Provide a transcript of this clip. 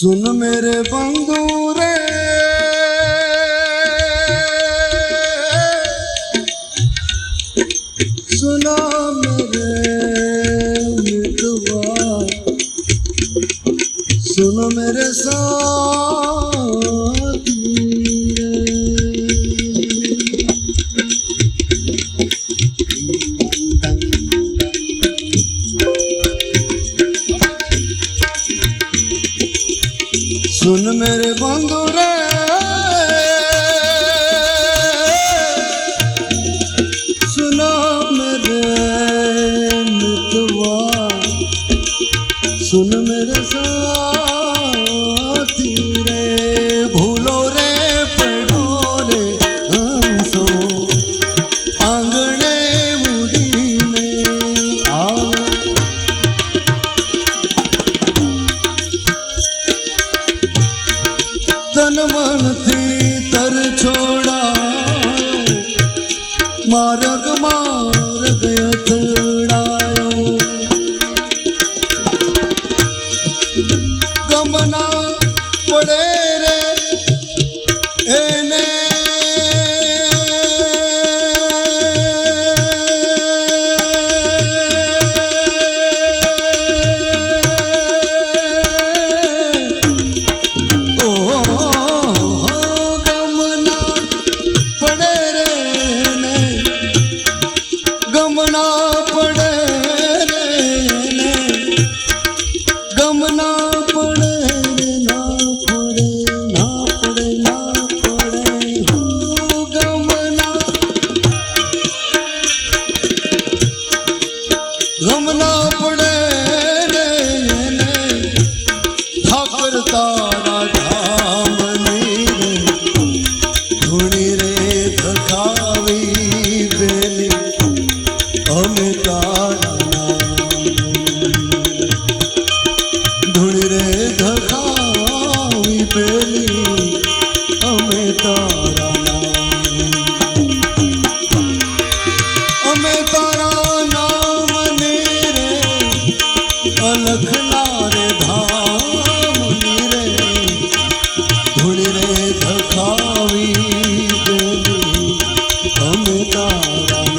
सुन मेरे बंधु रे सुना मेरे मितवा सुन मेरे साथी सुन मेरे बंधु रे सुना मेरे मितवा सुन मेरे साथी रे भूलो रे पड़ो रे हंसो आंगणे मुड़ी में आओ तन मन थी तर छोड़ा मार्ग मार्ग અથડાયો ગમના પડે રે એને गमना पड़े रे गमना पड़े ना पड़े ना पड़े ना पड़े गमना गमना पड़े रे ठाकर तारा धाम रे धुणी रे धकावी बेली અમે તારા ધૂળ રે ધકાવી પેલી અમે તારા નામ ને રે અલખના રે ધામ રે ધૂળ રે ધકાવી પેલી અમે તારા